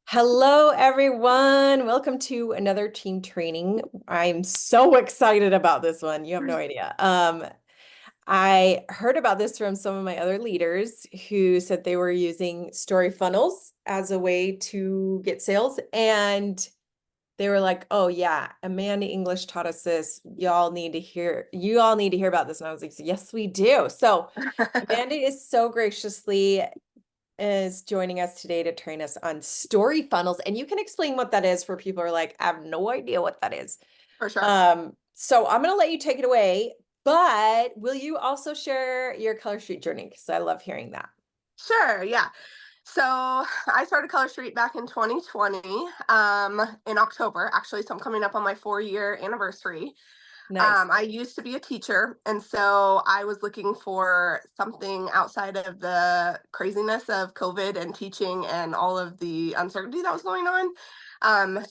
Hello, everyone. Welcome to another team training. I'm so excited about this one. You have no idea. I heard about this from some of my other leaders who said they were using story funnels as a way to get sales. And they were like, oh yeah, Amanda English taught us this. You all need to hear about this. And I was like, yes, we do. So Amanda is so graciously is joining us today to train us on story funnels. And you can explain what that is for people who are like, I have no idea what that is. For sure. So I'm going to let you take it away, but will you also share your Color Street journey? Because I love hearing that. Sure, yeah. So I started Color Street back in 2020, in October, actually. So I'm coming up on my 4-year anniversary. Nice. I used to be a teacher, and so I was looking for something outside of the craziness of COVID and teaching and all of the uncertainty that was going on.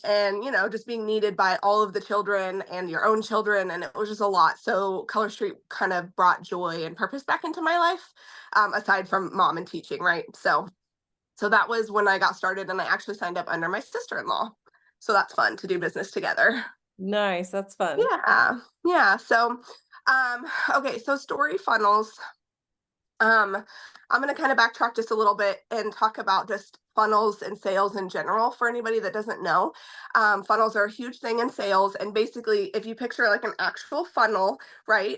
And just being needed by all of the children and your own children, and it was just a lot. So Color Street kind of brought joy and purpose back into my life, aside from mom and teaching, right? So that was when I got started, and I actually signed up under my sister-in-law. So that's fun to do business together. Nice. That's fun. Yeah. Yeah. Okay, so story funnels. Um, I'm going to kind of backtrack just a little bit and talk about just funnels and sales in general for anybody that doesn't know. Funnels are a huge thing in sales. And basically, if you picture like an actual funnel, right?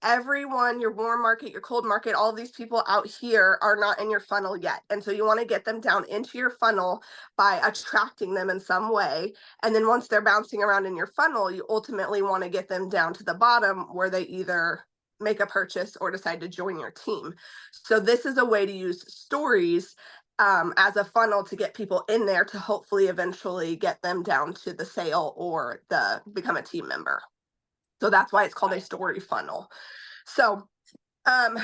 Everyone, your warm market, your cold market, all of these people out here are not in your funnel yet. And so you want to get them down into your funnel by attracting them in some way. And then once they're bouncing around in your funnel, you ultimately want to get them down to the bottom where they either make a purchase or decide to join your team. So this is a way to use stories as a funnel to get people in there to hopefully eventually get them down to the sale or the become a team member. So that's why it's called a story funnel. So um,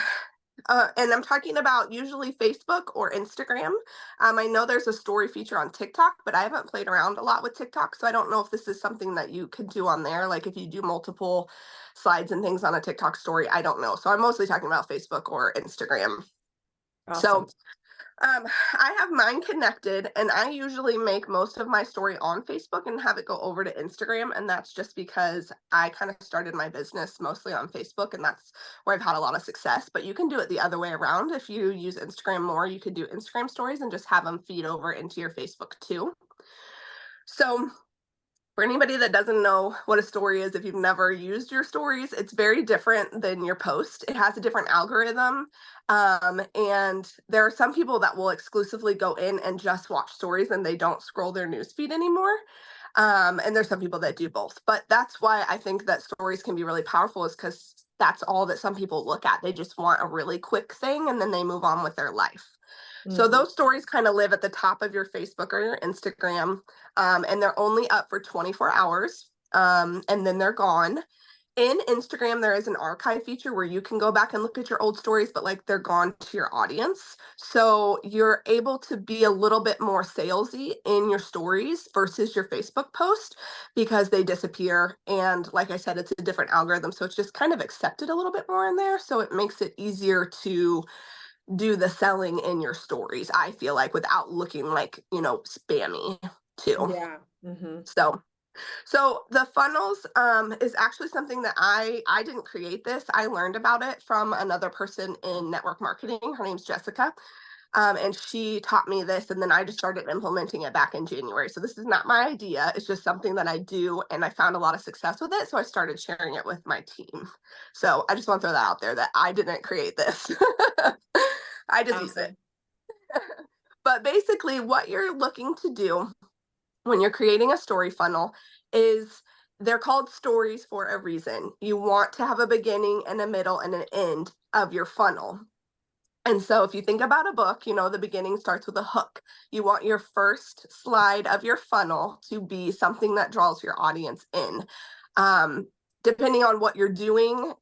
and I'm talking about usually Facebook or Instagram. I know there's a story feature on TikTok, but I haven't played around a lot with TikTok, so I don't know if this is something that you could do on there. Like if you do multiple slides and things on a TikTok story, I don't know. So I'm mostly talking about Facebook or Instagram. So Awesome. I have mine connected, and I usually make most of my story on Facebook and have it go over to Instagram. And that's just because I kind of started my business mostly on Facebook, and that's where I've had a lot of success. But you can do it the other way around. If you use Instagram more, you could do Instagram stories and just have them feed over into your Facebook too. So for anybody that doesn't know what a story is, if you've never used your stories, it's very different than your post. It has a different algorithm. And there are some people that will exclusively go in and just watch stories and they don't scroll their newsfeed anymore. And there's some people that do both. But that's why I think that stories can be really powerful, is because that's all that some people look at. They just want a really quick thing and then they move on with their life. So Mhm. those stories kind of live at the top of your Facebook or your Instagram, and they're only up for 24 hours, and then they're gone. In Instagram, there is an archive feature where you can go back and look at your old stories, but like they're gone to your audience. So you're able to be a little bit more salesy in your stories versus your Facebook post because they disappear. And like I said, it's a different algorithm. So it's just kind of accepted a little bit more in there. So it makes it easier to do the selling in your stories, I feel like, without looking like, spammy too. Yeah. Hmm. So the funnels is actually something that I didn't create this. I learned about it from another person in network marketing. Her name's Jessica. And she taught me this, and then I just started implementing it back in January. So this is not my idea. It's just something that I do, and I found a lot of success with it. So I started sharing it with my team. So I just want to throw that out there that I didn't create this. I just use it. Awesome. But basically, what you're looking to do when you're creating a story funnel is, they're called stories for a reason. You want to have a beginning and a middle and an end of your funnel. And so if you think about a book, the beginning starts with a hook. You want your first slide of your funnel to be something that draws your audience in. Um, Depending on what you're doing,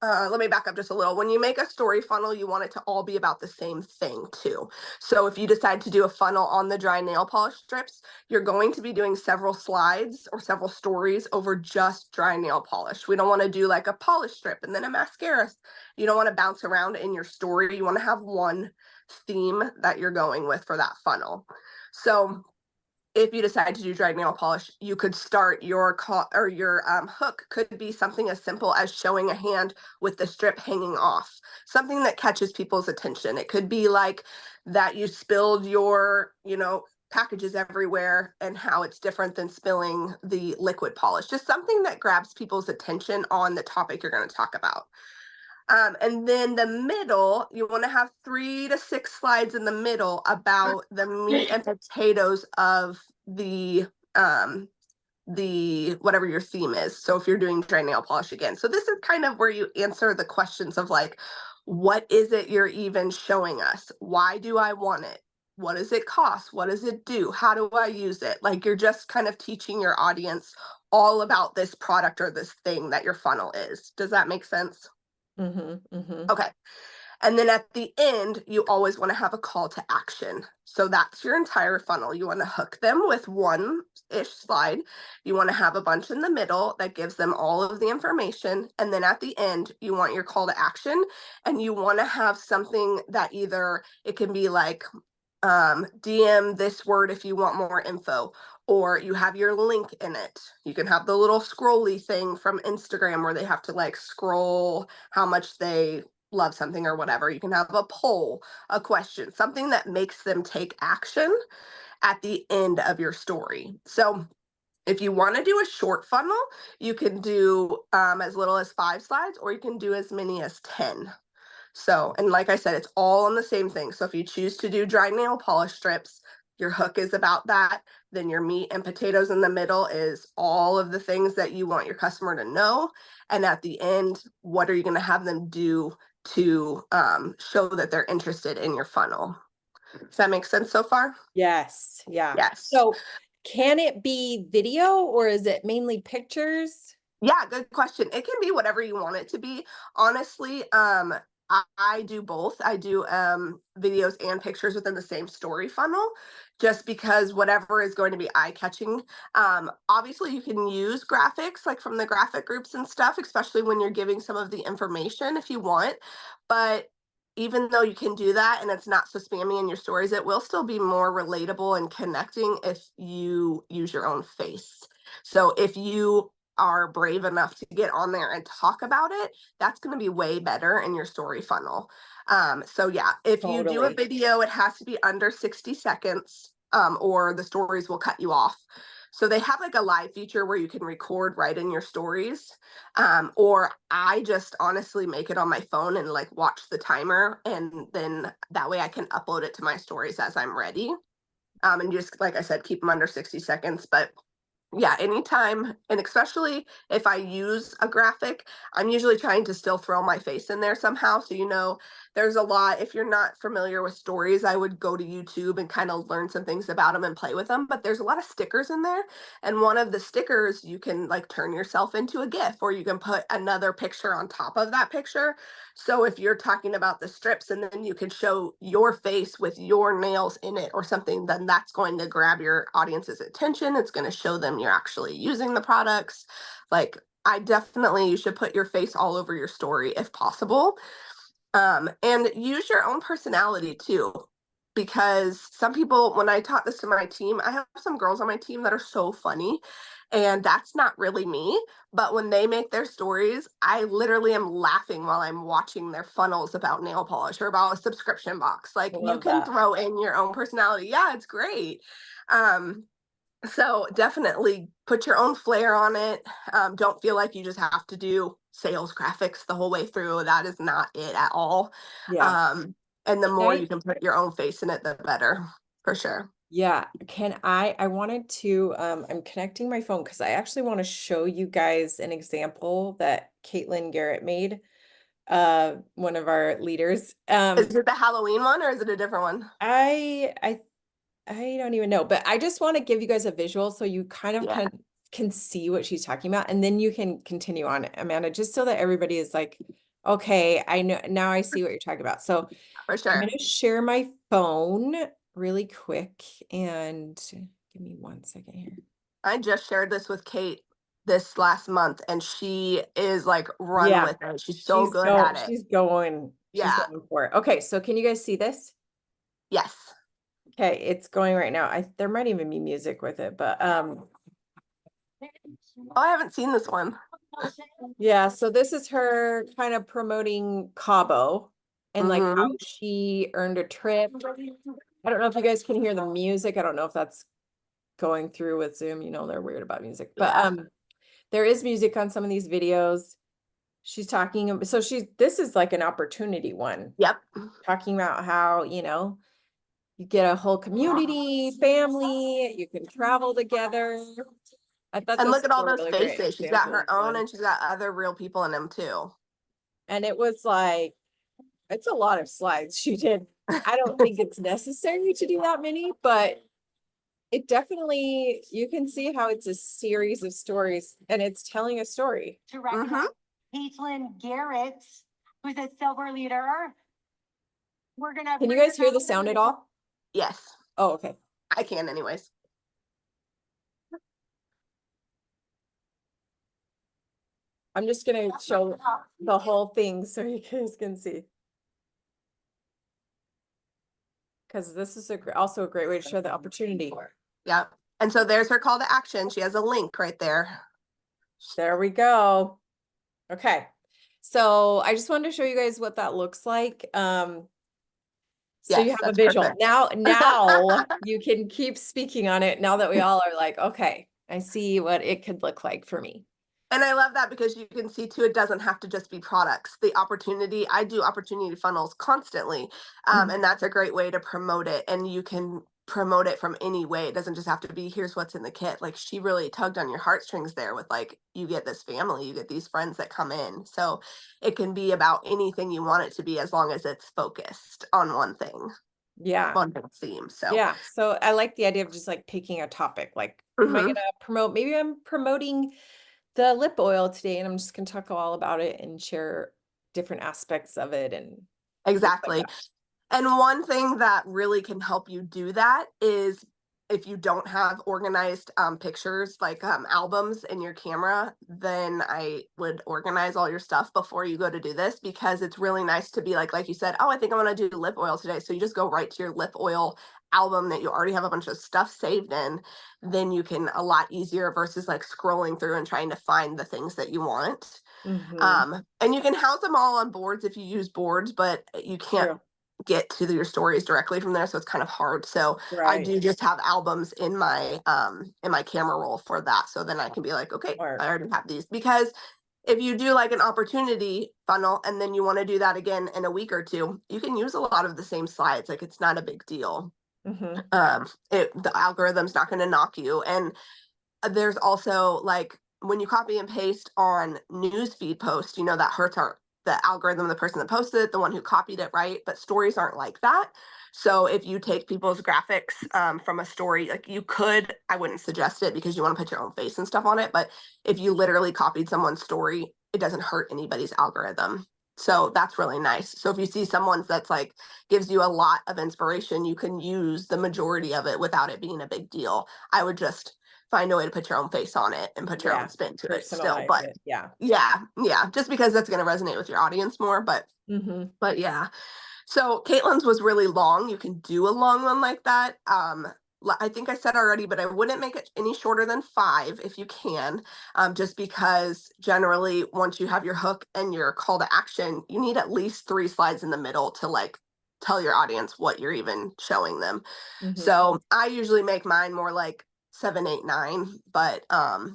let me back up just a little. When you make a story funnel, you want it to all be about the same thing too. So if you decide to do a funnel on the dry nail polish strips, you're going to be doing several slides or several stories over just dry nail polish. We don't want to do like a polish strip and then a mascara. You don't want to bounce around in your story. You want to have one theme that you're going with for that funnel. So if you decide to do dried nail polish, you could start your call, or your hook could be something as simple as showing a hand with the strip hanging off, something that catches people's attention. It could be like that you spilled your, packages everywhere and how it's different than spilling the liquid polish. Just something that grabs people's attention on the topic you're going to talk about. And then the middle, you want to have 3 to 6 slides in the middle about the meat and potatoes of the whatever your theme is. So if you're doing dry nail polish again. So this is kind of where you answer the questions of like, what is it you're even showing us? Why do I want it? What does it cost? What does it do? How do I use it? Like you're just kind of teaching your audience all about this product or this thing that your funnel is. Does that make sense? Okay. And then at the end, you always want to have a call to action. So that's your entire funnel. You want to hook them with one-ish slide. You want to have a bunch in the middle that gives them all of the information. And then at the end, you want your call to action. And you want to have something that either it can be like DM this word if you want more info, or you have your link in it. You can have the little scrolly thing from Instagram where they have to like scroll how much they love something or whatever. You can have a poll, a question, something that makes them take action at the end of your story. So if you want to do a short funnel, you can do as little as 5 slides, or you can do as many as 10. So, and like I said, it's all on the same thing. So if you choose to do dry nail polish strips, your hook is about that. Then your meat and potatoes in the middle is all of the things that you want your customer to know. And at the end, what are you going to have them do to show that they're interested in your funnel? Does that make sense so far? Yes. Yeah. Yes. So can it be video or is it mainly pictures? Yeah, good question. It can be whatever you want it to be. Honestly, I do both. I do videos and pictures within the same story funnel, just because whatever is going to be eye-catching. Obviously, you can use graphics like from the graphic groups and stuff, especially when you're giving some of the information if you want. But even though you can do that and it's not so spammy in your stories, it will still be more relatable and connecting if you use your own face. So if you are brave enough to get on there and talk about it, that's going to be way better in your story funnel. So yeah, if you do a Totally. video, it has to be under 60 seconds, or the stories will cut you off. So they have like a live feature where you can record right in your stories. Or I just honestly make it on my phone and like watch the timer, and then that way I can upload it to my stories as I'm ready. And just like I said, keep them under 60 seconds. But yeah, anytime. And especially if I use a graphic, I'm usually trying to still throw my face in there somehow. So, there's a lot. If you're not familiar with stories, I would go to YouTube and kind of learn some things about them and play with them. But there's a lot of stickers in there. And one of the stickers, you can like turn yourself into a GIF, or you can put another picture on top of that picture. So if you're talking about the strips and then you can show your face with your nails in it or something, then that's going to grab your audience's attention. It's going to show them you're actually using the products. Like, you should put your face all over your story if possible. And use your own personality too. Because some people, when I taught this to my team, I have some girls on my team that are so funny, and that's not really me. But when they make their stories, I literally am laughing while I'm watching their funnels about nail polish or about a subscription box. Like, I you love can that. throw in your own personality. Yeah, it's great. So definitely put your own flair on it. Don't feel like you just have to do sales graphics the whole way through. That is not it at all. Yeah. And the Can more I, you can put your own face in it, the better, for sure. yeah, I wanted to, I'm connecting my phone because I actually want to show you guys an example that Caitlin Garrett made, one of our leaders. Is it the Halloween one or is it a different one? I I I don't even know, but I just want to give you guys a visual so you kind of Yeah, can see what she's talking about, and then you can continue on, Amanda, just so that everybody is like, okay, I know now I see what you're talking about. So for I'm sure. gonna share my phone really quick and give me 1 second here. I just shared this with Kate this last month, and she is like run Yeah, with it. She's so good at it. she's going Yeah. for it. Okay, so can you guys see this? Yes. Okay, it's going right now. There might even be music with it, but Oh, I haven't seen this one. yeah, so this is her kind of promoting Cabo and like how Mm-hmm. she earned a trip. I don't know if you guys can hear the music. I don't know if that's going through with Zoom. You know, they're weird about music, but Yeah. there is music on some of these videos. She's talking, so this is like an opportunity one, Yep. talking about how, you know, you get a whole community, family, you can travel together. I thought And this look at was all a those really great faces. She's got example of her own one. and she's got other real people in them too. And it was like, it's a lot of slides she did. I don't think it's necessary to do that many, but it definitely, you can see how it's a series of stories and it's telling a story. To recognize Caitlin Garrett, who's a silver leader. We're gonna. Can you guys hear the sound at all? Yes. Oh, okay. I can anyways. I'm just gonna show the whole thing so you guys can see. Because this is also a great way to show the opportunity. Yep. And so there's her call to action. She has a link right there. There we go. Okay. So I just wanted to show you guys what that looks like. So you Yes, have a that's visual. perfect. Now you can keep speaking on it now that we all are like, okay, I see what it could look like for me. And I love that because you can see too, it doesn't have to just be products. The opportunity, I do opportunity funnels constantly. And that's a great way to promote it. And you can promote it from any way. It doesn't just have to be, here's what's in the kit. Like she really tugged on your heartstrings there with like, you get this family, you get these friends that come in. So it can be about anything you want it to be as long as it's focused on one thing, Yeah. one theme. So Yeah. So I like the idea of just like picking a topic. Like, am I Mhm. gonna promote? Maybe I'm promoting the lip oil today, and I'm just gonna talk all about it and share different aspects of it and things like Exactly. that. And one thing that really can help you do that is if you don't have organized pictures like albums in your camera, then I would organize all your stuff before you go to do this because it's really nice to be like you said, oh, I think I'm going to do lip oil today. So you just go right to your lip oil album that you already have a bunch of stuff saved in. Then you can a lot easier versus like scrolling through and trying to find the things that you want. And you can house them all on boards if you use boards, but you can't True. get to your stories directly from there, so it's kind of hard. So I Right. do just have albums in my camera roll for that, so then I can be like, okay, Or I already have these. Because if you do like an opportunity funnel and then you want to do that again in a week or two, you can use a lot of the same slides. Like it's not a big deal. The algorithm's not going to knock you. And there's also like when you copy and paste on newsfeed posts, you know, that hurts the algorithm, the person that posted it, the one who copied it, right? But stories aren't like that. So if you take people's graphics from a story, like you could, I wouldn't suggest it because you want to put your own face and stuff on it. But if you literally copied someone's story, it doesn't hurt anybody's algorithm. So that's really nice. So if you see someone's that's like gives you a lot of inspiration, you can use the majority of it without it being a big deal. I would just find a way to put your own face on it and put your own spin to it still. personalize But it. Yeah. yeah, just because that's going to resonate with your audience more. But yeah. So Caitlin's was really long. You can do a long one like that. I think I said already, but I wouldn't make it any shorter than 5 if you can, just because generally once you have your hook and your call to action, you need at least 3 slides in the middle to like tell your audience what you're even showing them. So I usually make mine more like 7, 8, 9, but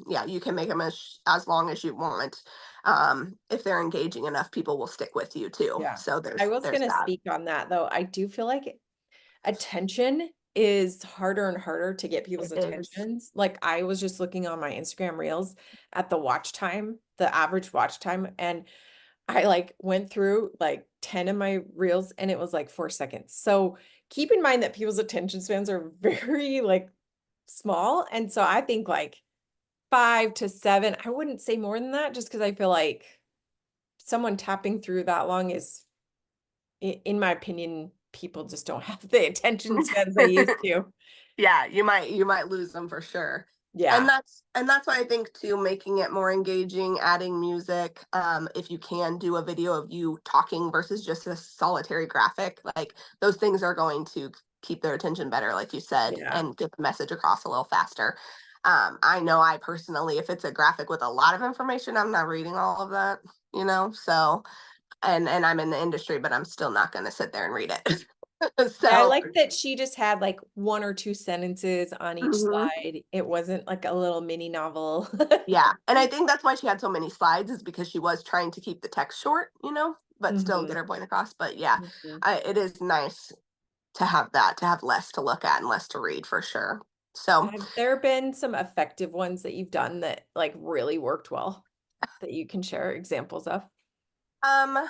yeah, you can make them as long as you want. If they're engaging enough, people will stick with you too. Yeah. So I was there's gonna that. speak on that though. I do feel like attention is harder and harder to get people's It is. attentions. Like I was just looking on my Instagram reels at the watch time, the average watch time, and I like went through like 10 of my reels and it was like 4 seconds. So keep in mind that people's attention spans are very like small. And so I think like 5 to 7, I wouldn't say more than that just because I feel like someone tapping through that long is, in my opinion, people just don't have the attention spans they used to. Yeah, you might lose them for sure. Yeah. And that's why I think too, making it more engaging, adding music, if you can do a video of you talking versus just a solitary graphic, like those things are going to keep their attention better, like you said, Yeah. and get the message across a little faster. I know I personally, if it's a graphic with a lot of information, I'm not reading all of that, you know, so, and I'm in the industry, but I'm still not going to sit there and read it. Yeah, I So, like that she just had like 1 or 2 sentences on each mhm. slide. It wasn't like a little mini novel. Yeah, and I think that's why she had so many slides is because she was trying to keep the text short, you know, but still get Mhm, her point across. But yeah, mhm. it is nice to have that, to have less to look at and less to read for sure. So, Have there been some effective ones that you've done that like really worked well that you can share examples of? um,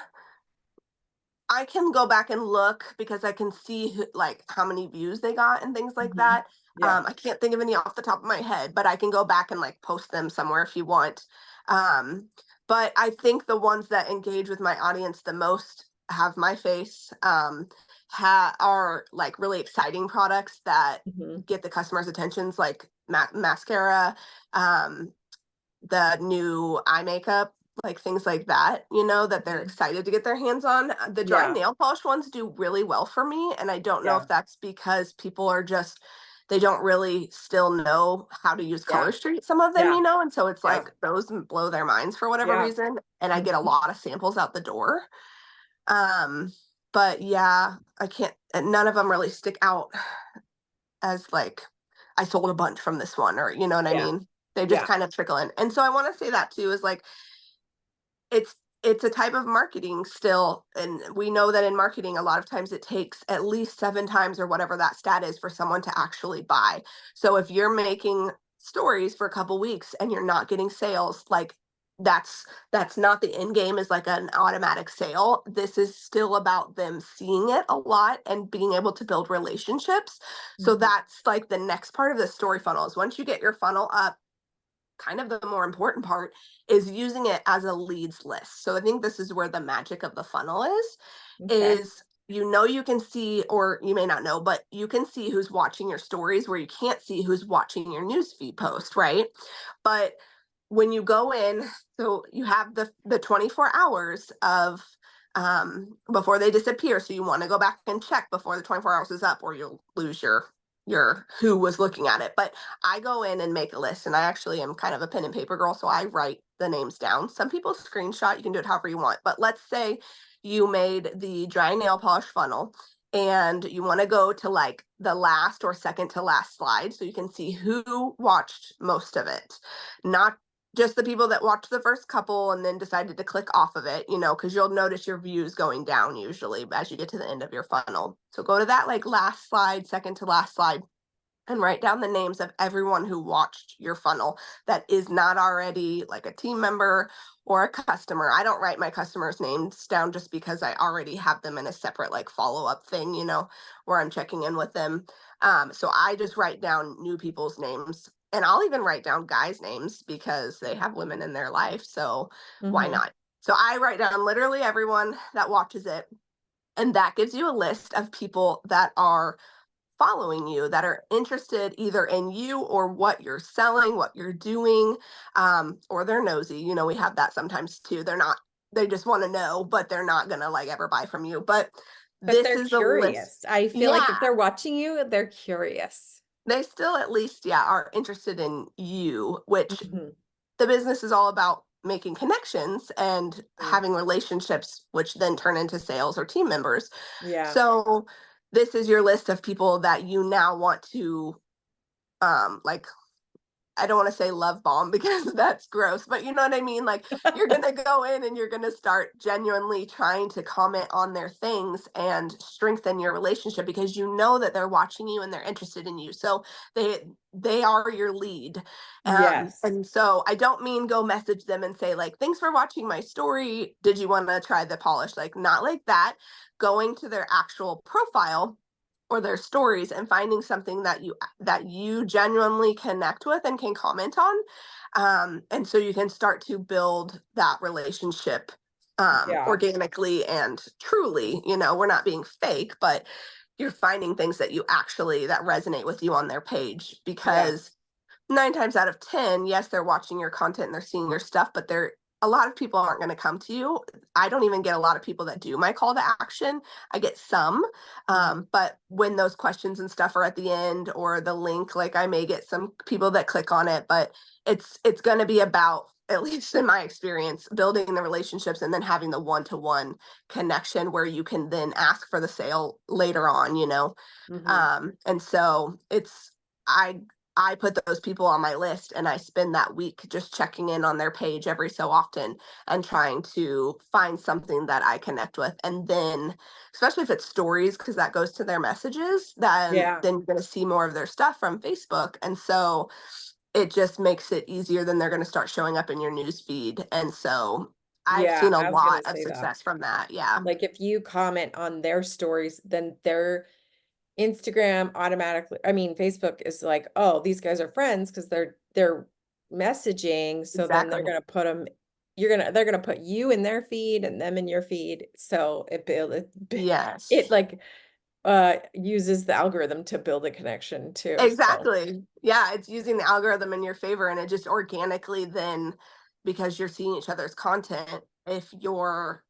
I can go back and look because I can see like how many views they got and things like Mhm. that. Yeah. I can't think of any off the top of my head, but I can go back and like post them somewhere if you want. Um, but I think the ones that engage with my audience the most have my face, are like really exciting products that Mhm. get the customer's attentions, like mascara, um, the new eye makeup, like things like that, you know, that they're Mhm. excited to get their hands on. The dry Yeah. nail polish ones do really well for me. And I don't know Yeah. if that's because people are just, they don't really still know how to use Yeah. Color Street, some of them, Yeah. you know, and so it's Yeah. like those blow their minds for whatever Yeah. reason. And I get a Mhm. lot of samples out the door. Um, but yeah, I can't, and none of them really stick out as like I sold a bunch from this one, or you know what I Yeah. mean? They just Yeah. kind of trickle in. And so I want to say that too is like it's it's a type of marketing still, and we know that in marketing a lot of times it takes at least 7 times or whatever that stat is for someone to actually buy. So if you're making stories for a couple weeks and you're not getting sales, like that's not the end game is like an automatic sale. This is still about them seeing it a lot and being able to build relationships. So Mhm. that's like the next part of the story funnel is once you get your funnel up, kind of the more important part is using it as a leads list. So I think this is where the magic of the funnel Okay. is you know you can see, or you may not know, but you can see who's watching your stories where you can't see who's watching your newsfeed post, right? But when you go in, so you have the 24 hours of before they disappear. So you want to go back and check before the 24 hours is up, or you'll lose your who was looking at it. But I go in and make a list, and I actually am kind of a pen and paper girl, so I write the names down. Some people screenshot, you can do it however you want. But let's say you made the dry nail polish funnel and you want to go to like the last or second to last slide so you can see who watched most of it, not just the people that watched the first couple and then decided to click off of it, you know, because you'll notice your views going down usually as you get to the end of your funnel. So go to that like last slide, second to last slide, and write down the names of everyone who watched your funnel that is not already like a team member or a customer. I don't write my customers' names down just because I already have them in a separate like follow-up thing, you know, where I'm checking in with them. So I just write down new people's names, and I'll even write down guys' names because they have women in their life. So why Mhm. not? So I write down literally everyone that watches it. And that gives you a list of people that are following you, that are interested either in you or what you're selling, what you're doing, or they're nosy. You know, we have that sometimes too. They're not, they just want to know, but they're not going to like ever buy from you. But But this they're is a list. curious. I feel like if Yeah. they're watching you, they're curious. They still at least, yeah, are interested in you, which Mhm. the business is all about making connections and Mm. having relationships, which then turn into sales or team members. Yeah. So this is your list of people that you now want to like I don't want to say love bomb because that's gross, but you know what I mean? Like you're going to go in and you're going to start genuinely trying to comment on their things and strengthen your relationship because you know that they're watching you and they're interested in you. So they are your lead. Yes. And so I don't mean go message them and say like, "Thanks for watching my story. Did you want to try the polish?" Like not like that. Going to their actual profile or their stories and finding something that you genuinely connect with and can comment on, and so you can start to build that relationship Yeah. organically and truly. You know, we're not being fake, but you're finding things that you actually that resonate with you on their page Yeah. because 9 times out of 10, yes, they're watching your content and they're seeing your stuff, but a lot of people aren't going to come to you. I don't even get a lot of people that do my call to action. I get some, but when those questions and stuff are at the end or the link, like I may get some people that click on it, but it's going to be about, at least in my experience, building the relationships and then having the one-to-one connection where you can then ask for the sale later on, and so I put those people on my list and I spend that week just checking in on their page every so often and trying to find something that I connect with. And then, especially if it's stories, because that goes to their messages, then Yeah. you're going to see more of their stuff from Facebook. And so it just makes it easier. Then they're going to start showing up in your news feed. And so I've Yeah, seen a I was gonna lot of say that. success from that. Yeah. Like if you comment on their stories, then their Instagram automatically, I mean, Facebook is like, oh, these guys are friends because they're messaging. So then they're Exactly. gonna put them, they're gonna put you in their feed and them in your feed. So Yes. it like uses the algorithm to build a connection too. So Exactly. Yeah, it's using the algorithm in your favor, and it just organically then, because you're seeing each other's content, if you're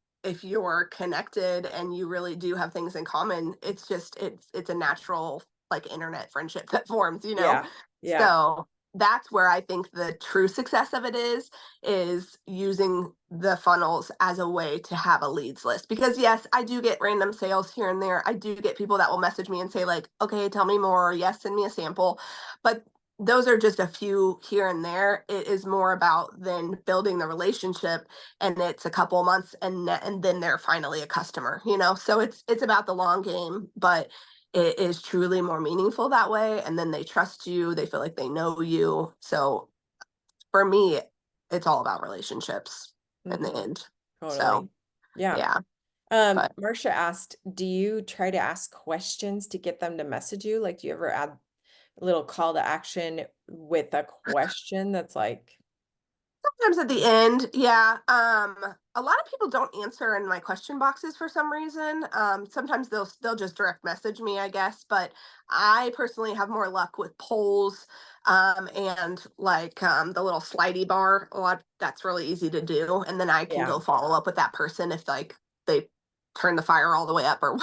connected and you really do have things in common, it's a natural like internet friendship that forms. yeah, yeah, So that's where I think the true success of it is using the funnels as a way to have a leads list. Because yes, I do get random sales here and there. I do get people that will message me and say like, okay, tell me more, or yes, send me a sample. But those are just a few here and there. It is more about then building the relationship, and it's a couple months and then they're finally a customer. So it's about the long game, but it is truly more meaningful that way, and then they trust you, they feel like they know you. So for me, it's all about relationships in the mhm, end. totally. So Yeah. yeah, but Marcia asked, do you try to ask questions to get them to message you? Like, do you ever add a little call to action with a question that's like, sometimes at the end, yeah. A lot of people don't answer in my question boxes for some reason. Sometimes they'll just direct message me, I guess, but I personally have more luck with polls, and like the little slidey bar. A lot That's really easy to do, and then I can yeah, go follow up with that person if like they turn the fire all the way up or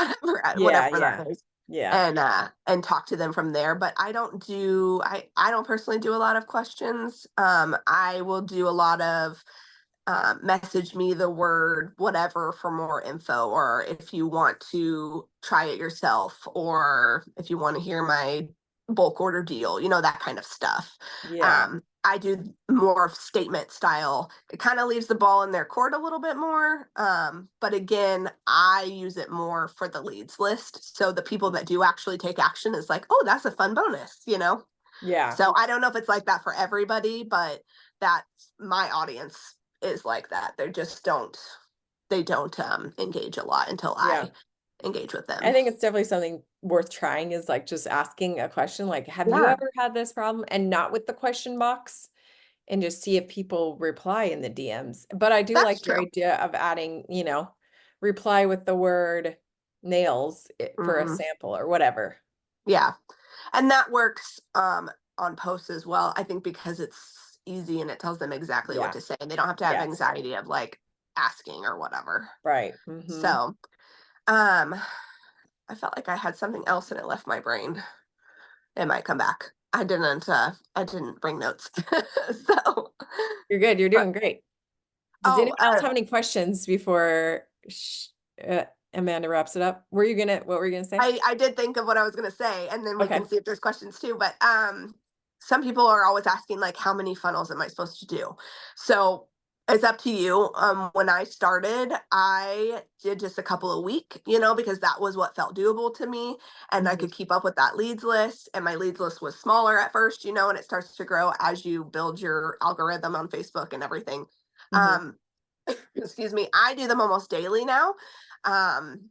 yeah, whatever that yeah, is, yeah, and talk to them from there. But I don't personally do a lot of questions. I will do a lot of message me the word whatever for more info, or if you want to try it yourself, or if you want to hear my bulk order deal, that kind of stuff. yeah, I do more of statement style. It kind of leaves the ball in their court a little bit more, but again, I use it more for the leads list, so the people that do actually take action is like, oh, that's a fun bonus. yeah, So I don't know if it's like that for everybody, but that's my audience is like that. They don't engage a lot until yeah. I engage with I them. think it's definitely something worth trying is like just asking a question like, have you Yeah, ever had this problem? And not with the question box and just see if people reply in the DMs. But I do that's like your true. idea of adding, reply with the word nails for a Hmm. sample or whatever. Yeah. And that works on posts as well. I think because it's easy and it tells them exactly what Yeah. to say, and they don't have to have Yes. anxiety of like asking or whatever. Right. Hmm. So um I felt like I had something else and it left my brain. It might come back. I didn't bring notes. So You're good. You're but doing great. Does oh anyone else have any questions before uh, Amanda wraps it up? What were you gonna say? I did think of what I was gonna say, and then we Okay. can see if there's questions too. But some people are always asking like, how many funnels am I supposed to do? So it's up to you. When I started, I did just a couple a week, because that was what felt doable to me, and I Mhm. could keep up with that leads list. And my leads list was smaller at first, and it starts to grow as you build your algorithm on Facebook and everything. Mhm. Um, excuse me. I do them almost daily now. Um,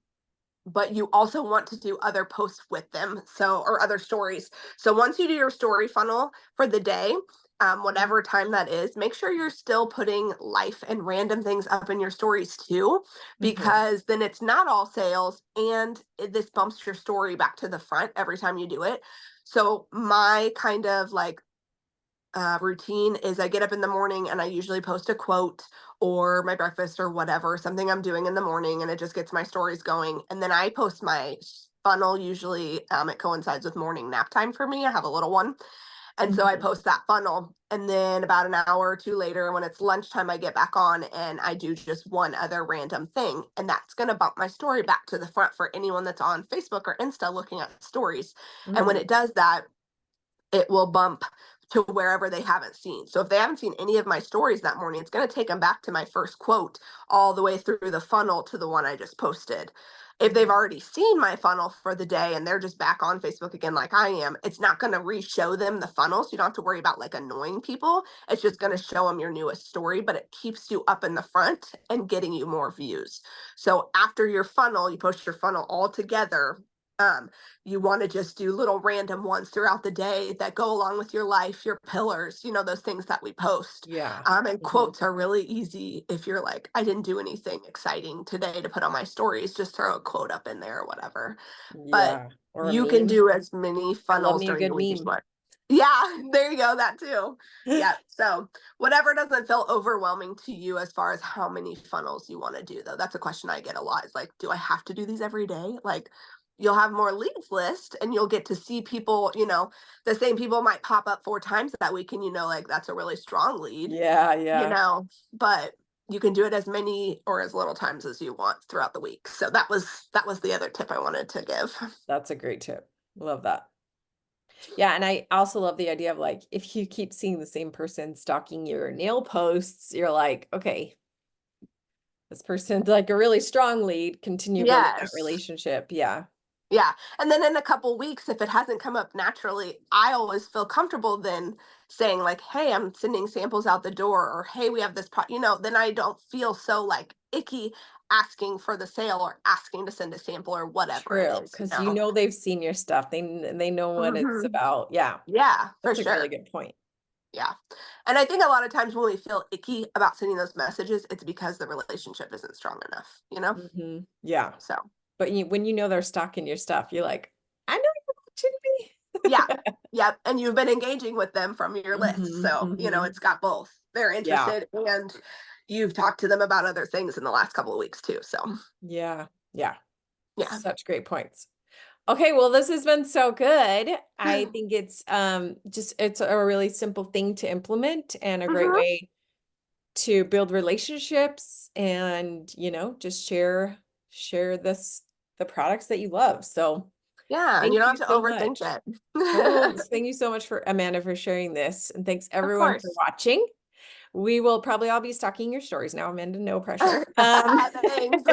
but you also want to do other posts with them, or other stories. So once you do your story funnel for the day, Mhm. whatever time that is, make sure you're still putting life and random things up in your stories too, Mhm. because then it's not all sales, and this bumps your story back to the front every time you do it. So my kind of like routine is I get up in the morning and I usually post a quote or my breakfast or whatever, something I'm doing in the morning, and it just gets my stories going. And then I post my funnel. Usually, it coincides with morning nap time for me. I have a little one. And so I Mhm. post that funnel. And then about an hour or two later, when it's lunchtime, I get back on and I do just one other random thing. And that's going to bump my story back to the front for anyone that's on Facebook or Insta looking at stories. And when Mhm. it does that, it will bump to wherever they haven't seen. So if they haven't seen any of my stories that morning, it's going to take them back to my first quote all the way through the funnel to the one I just posted. If they've Mhm. already seen my funnel for the day and they're just back on Facebook again like I am, it's not going to re-show them the funnel. So you don't have to worry about like annoying people. It's just going to show them your newest story, but it keeps you up in the front and getting you more views. So after your funnel, you post your funnel all together. You want to just do little random ones throughout the day that go along with your life, your pillars, those things that we post. Yeah. And Mhm. quotes are really easy if you're like, I didn't do anything exciting today to put on my stories, just throw a quote up in there or whatever. But Yeah. Or a you can meme. do as many I love funnels me a during good the week as you meme. want. Yeah, there you go. That too. Yeah. So whatever doesn't feel overwhelming to you as far as how many funnels you want to do, though. That's a question I get a lot. Is like, do I have to do these every day? Like, you'll have more leads list and you'll get to see people, the same people might pop up 4 times that week and like that's a really strong lead, Yeah, yeah. but you can do it as many or as little times as you want throughout the week. So that was the other tip I wanted to give. That's a great tip. Love that. Yeah, and I also love the idea of like if you keep seeing the same person stalking your nail posts, you're like, okay, this person's like a really strong lead. Continue building that Yes. relationship. Yeah. Yeah. And then in a couple weeks, if it hasn't come up naturally, I always feel comfortable then saying, like, hey, I'm sending samples out the door, or hey, we have this, then I don't feel so like icky asking for the sale or asking to send a sample or whatever it True, is, because they've seen your stuff. They know what it's Mhm. about. Yeah, Yeah, for that's a really sure. good point. Yeah. And I think a lot of times when we feel icky about sending those messages, it's because the relationship isn't strong enough. Yeah, So, but when you know they're stalking your stuff, you're like, I know you're yeah. watching me. Yep. And you've been engaging with them from your list. Mhm, So, mhm. it's got both. They're Yeah, interested and you've talked to them about other things in the last couple of weeks too. So, yeah, yeah. yeah. Such great points. Okay, well, this has been so good. I think it's it's a really simple thing to implement and a great Hmm. way to build relationships and, just share the products that you love. So, Yeah. And thank you don't you have to so overthink much. it. Oh, thank you so much for Amanda for sharing this. And thanks Of everyone for course. watching. We will probably all be stalking your stories now, Amanda, no pressure. Thanks.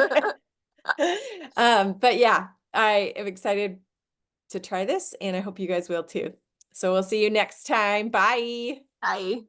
But yeah, I am excited to try this and I hope you guys will too. So we'll see you next time. Bye. Bye.